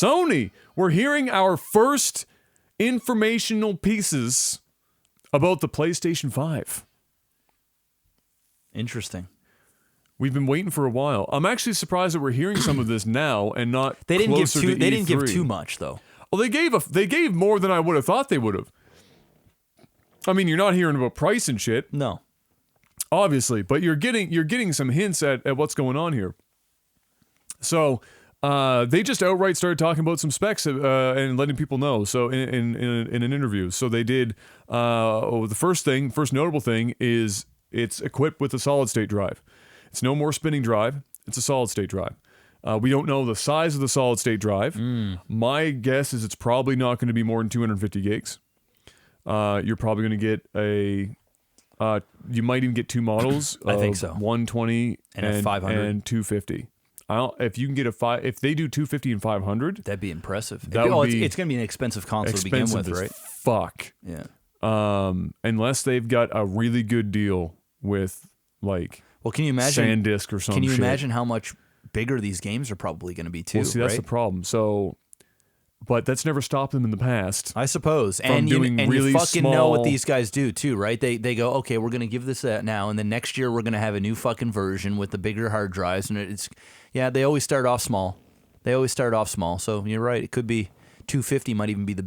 Sony, we're hearing our first informational pieces about the PlayStation 5. Interesting. We've been waiting for a while. I'm actually surprised that we're hearing some of this now and not They didn't give closer too. to They didn't give E3. too much though. Well, they gave more than I would have thought they would have. I mean, you're not hearing about price and shit, No. obviously, but you're getting some hints at what's going on here. So they just outright started talking about some specs and letting people know. So in an interview, so they did. The first notable thing is it's equipped with a solid state drive. It's no more spinning drive. It's a solid state drive. We don't know the size of the solid state drive. My guess is it's probably not going to be more than 250 gigs. You're probably going to get you might even get two models. I think so. 120 And a 500. and 250. If you can get if they do 250 and 500, That'd be impressive. That would be it's going to be an expensive console to begin expensive with, as right? fuck. Yeah. Unless they've got a really good deal with like Well, can you imagine? SanDisk or something. Can you imagine how much bigger these games are probably going to be too? Well, see, that's right? the problem. So, but that's never stopped them in the past. I suppose. From And doing you really fucking know what small- these guys do too, right? They go, okay, we're gonna give this that now, and then next year we're gonna have a new fucking version with the bigger hard drives, and they always start off small. So you're right. It could be 250 might even be the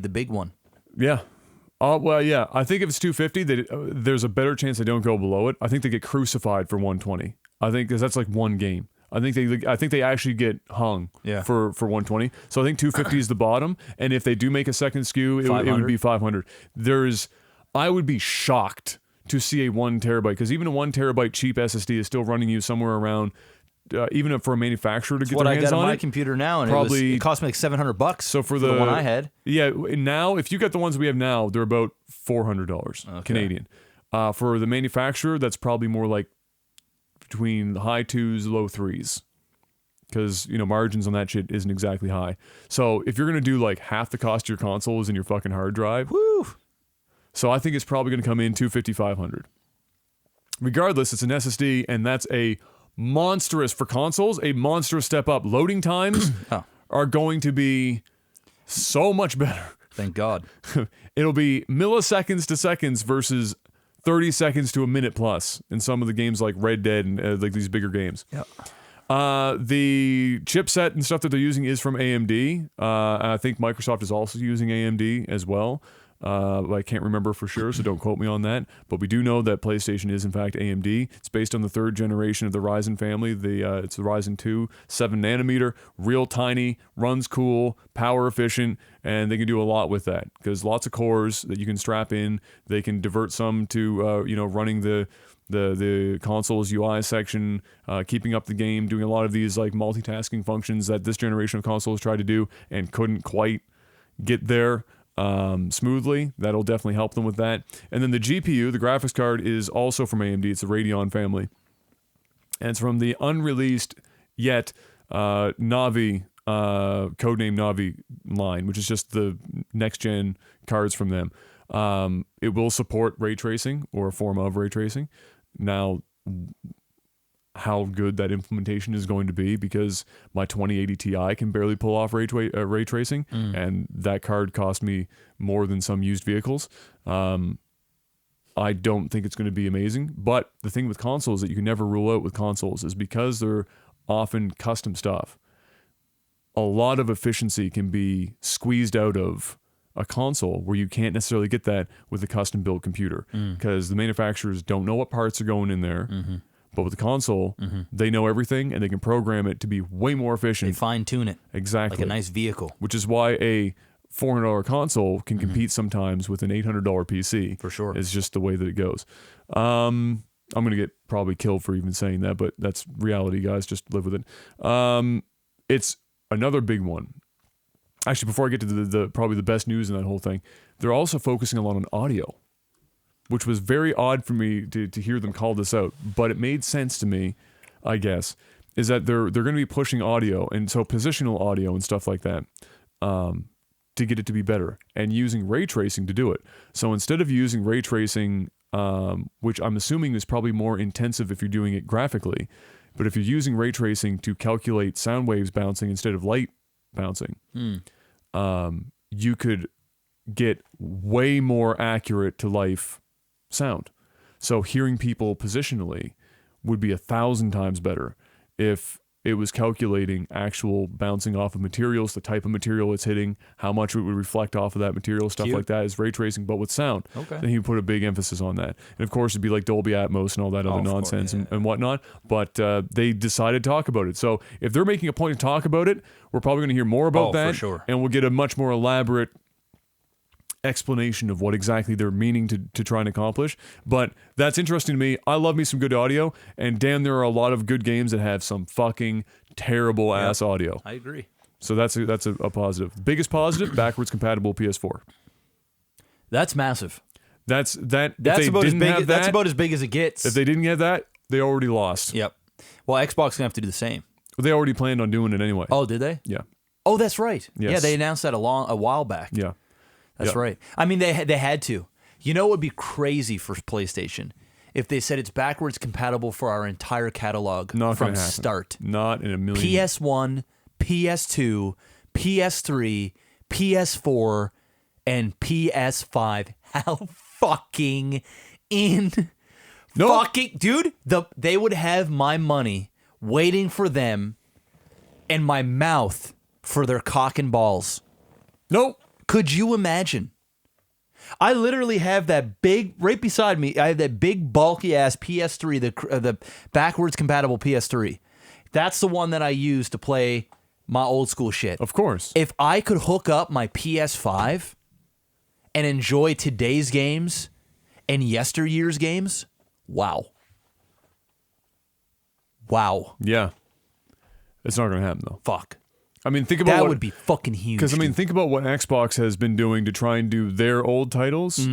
big one. Yeah. Well, yeah. I think if it's 250, there's a better chance they don't go below it. I think they get crucified for 120. I think because that's like one game. I think they actually get hung for 120. So I think 250 is the bottom. And if they do make a second SKU, it would be 500. I would be shocked to see a 1 terabyte because even a 1 terabyte cheap SSD is still running you somewhere around. Even for a manufacturer to get What their I hands got on on my it, computer now, and probably it cost me like $700. So for the one I had, yeah. Now, if you got the ones we have now, they're about $400 Canadian. For the manufacturer, that's probably more like between the high twos, low threes, because margins on that shit isn't exactly high. So if you're gonna do like half the cost of your console is in your fucking hard drive, woo. So I think it's probably gonna come in 250, 500. Regardless, it's an SSD, and that's a monstrous for consoles, a monstrous step up. Loading times are going to be so much better. Thank God. It'll be milliseconds to seconds versus 30 seconds to a minute plus in some of the games like Red Dead and like these bigger games. Yeah. The chipset and stuff that they're using is from AMD. I think Microsoft is also using AMD as well. I can't remember for sure, so don't quote me on that. But we do know that PlayStation is in fact AMD. It's based on the 3rd generation of the Ryzen family. It's the Ryzen 2, 7 nanometer, real tiny, runs cool, power efficient, and they can do a lot with that because lots of cores that you can strap in. They can divert some to running the console's UI section, keeping up the game, doing a lot of these like multitasking functions that this generation of consoles tried to do and couldn't quite get there smoothly. That'll definitely help them with that. And then the GPU, the graphics card, is also from AMD. It's the Radeon family. And it's from the unreleased yet Navi, codename Navi line, which is just the next-gen cards from them. It will support ray tracing or a form of ray tracing. Now, how good that implementation is going to be because my 2080 Ti can barely pull off ray tracing, and that card cost me more than some used vehicles. I don't think it's going to be amazing, but the thing with consoles that you can never rule out with consoles is because they're often custom stuff, a lot of efficiency can be squeezed out of a console where you can't necessarily get that with a custom built computer because the manufacturers don't know what parts are going in there. But with the console, they know everything and they can program it to be way more efficient. They fine tune it. Exactly. Like a nice vehicle. Which is why a $400 console can compete sometimes with an $800 PC. For sure. It's just the way that it goes. I'm going to get probably killed for even saying that, but that's reality, guys. Just live with it. It's another big one. Actually, before I get to the probably the best news in that whole thing, they're also focusing a lot on audio, which was very odd for me to hear them call this out, but it made sense to me, I guess, is that they're going to be pushing audio, and so positional audio and stuff like that, to get it to be better, and using ray tracing to do it. So instead of using ray tracing, which I'm assuming is probably more intensive if you're doing it graphically, but if you're using ray tracing to calculate sound waves bouncing instead of light bouncing, you could get way more accurate to life sound. So hearing people positionally would be 1,000 times better if it was calculating actual bouncing off of materials, the type of material it's hitting, how much it would reflect off of that material, stuff like that is ray tracing, but with sound. Okay. Then he would put a big emphasis on that. And of course, it'd be like Dolby Atmos and all that other nonsense and whatnot. But they decided to talk about it. So if they're making a point to talk about it, we're probably going to hear more about that. For sure. And we'll get a much more elaborate explanation of what exactly they're meaning to try and accomplish. But that's interesting to me. I love me some good audio, and damn, there are a lot of good games that have some fucking terrible ass audio. I agree. So that's a positive. Biggest positive, backwards compatible PS4. That's massive. That's about as big. That's about as big as it gets. If they didn't get that, they already lost. Yep. Well, Xbox gonna have to do the same. They already planned on doing it anyway. Oh, did they? Yeah. Oh, that's right. Yes. Yeah, they announced that a while back. Yeah. That's right. I mean, they had to. You know, it would be crazy for PlayStation if they said it's backwards compatible for our entire catalog from start. Not in a million. PS1, PS2, PS3, PS4, and PS5. How fucking fucking dude? They would have my money waiting for them, and my mouth for their cock and balls. Nope. Could you imagine? I literally have that big, right beside me, I have that big bulky ass PS3, the backwards compatible PS3. That's the one that I use to play my old school shit. Of course. If I could hook up my PS5 and enjoy today's games and yesteryear's games, wow. Wow. Yeah. It's not going to happen, though. Fuck. I mean, think about that would be fucking huge. Because, I mean, think about what Xbox has been doing to try and do their old titles.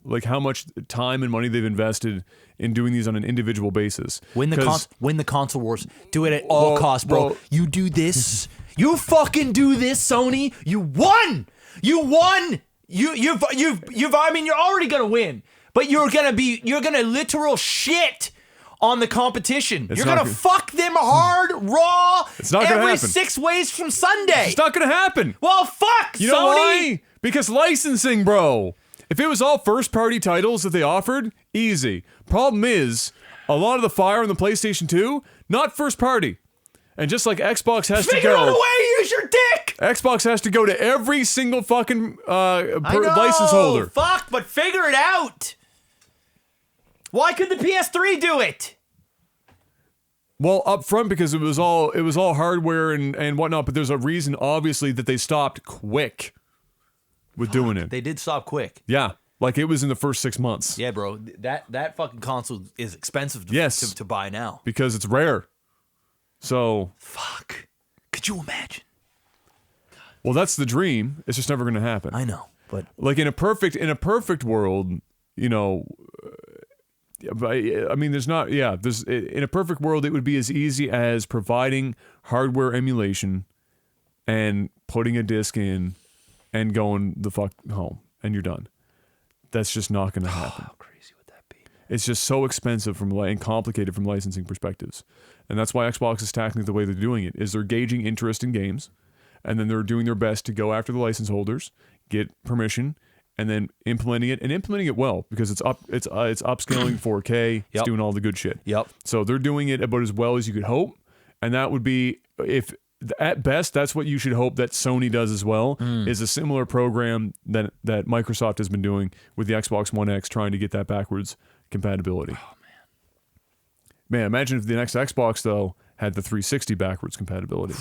Like how much time and money they've invested in doing these on an individual basis. Win the console wars. Do it at all costs, bro. Well, you do this. You fucking do this, Sony. You won. You won. You've. I mean, you're already gonna win, but you're gonna literal shit on the competition. You're gonna fuck them hard, raw. It's not gonna every happen. 6 ways from Sunday. It's not gonna happen. Well, fuck. You know Sony. why? Because licensing, bro. If it was all first-party titles that they offered, easy. Problem is, a lot of the fire on the PlayStation 2, not first-party. And just like Xbox has to Figure go, out a way to use your dick. Xbox has to go to every single fucking I know, license holder. Fuck, but figure it out. Why could the PS3 do it? Well, up front because it was all hardware and whatnot, but there's a reason, obviously, that they stopped quick with doing it. They did stop quick. Yeah, like it was in the first 6 months. Yeah, bro. That fucking console is expensive to buy now. Because it's rare. So fuck. Could you imagine? Well, that's the dream. It's just never going to happen. I know, but like in a perfect world, you know. I mean, there's not. Yeah, there's in a perfect world, it would be as easy as providing hardware emulation and putting a disc in and going the fuck home, and you're done. That's just not going to happen. How crazy would that be? It's just so expensive and complicated from licensing perspectives, and that's why Xbox is tackling it the way they're doing it. Is they're gauging interest in games, and then they're doing their best to go after the license holders, get permission, and then implementing it well because it's upscaling 4K. It's doing all the good shit. Yep. So they're doing it about as well as you could hope, and that would be if at best that's what you should hope that Sony does as well is a similar program that Microsoft has been doing with the Xbox One X, trying to get that backwards compatibility. Oh man, imagine if the next Xbox though had the 360 backwards compatibility.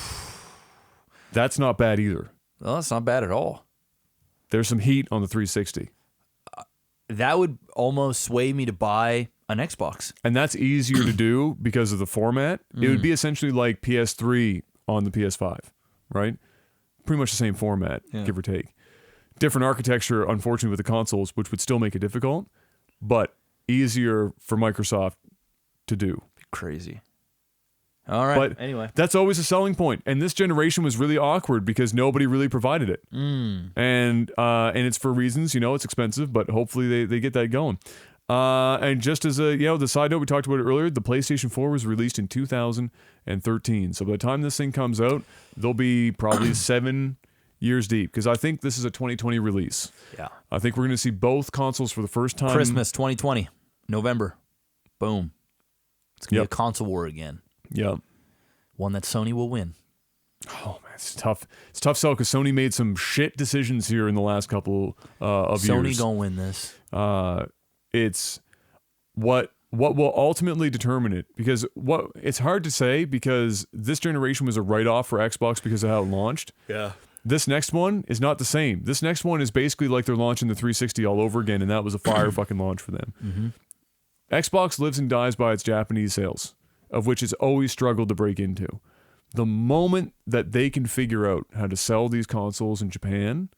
That's not bad either. Well, that's not bad at all. There's some heat on the 360. That would almost sway me to buy an Xbox. And that's easier to do because of the format. It would be essentially like PS3 on the PS5, right? Pretty much the same format, give or take. Different architecture, unfortunately, with the consoles, which would still make it difficult, but easier for Microsoft to do. Crazy. All right. But anyway, that's always a selling point. And this generation was really awkward because nobody really provided it. And it's for reasons, it's expensive, but hopefully they get that going. And just as a the side note, we talked about it earlier. The PlayStation 4 was released in 2013. So by the time this thing comes out, they'll be probably 7 years deep, because I think this is a 2020 release. Yeah. I think we're going to see both consoles for the first time. Christmas 2020, November. Boom. It's going to Yep. be a console war again. Yeah. One that Sony will win. Oh man, it's tough. It's a tough sell because Sony made some shit decisions here in the last couple of years. Sony gonna win this. It's what will ultimately determine it, because it's hard to say, because this generation was a write-off for Xbox because of how it launched. Yeah. This next one is not the same. This next one is basically like they're launching the 360 all over again, and that was a fire fucking launch for them. Mm-hmm. Xbox lives and dies by its Japanese sales, of which it's always struggled to break into. The moment that they can figure out how to sell these consoles in Japan,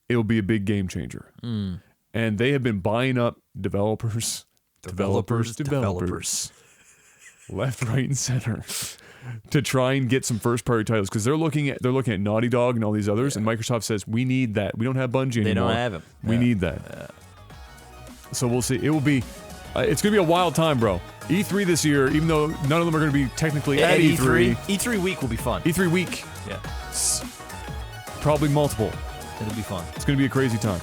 it'll be a big game changer. Mm. And they have been buying up developers, left, right, and center, to try and get some first-party titles, because they're looking at Naughty Dog and all these others, and Microsoft says, we need that. We don't have Bungie anymore. They don't have it. We need that. So we'll see. It will be. It's going to be a wild time, bro. E3 this year, even though none of them are going to be technically at E3. E3 week will be fun. E3 week. Yeah. Probably multiple. It'll be fun. It's going to be a crazy time.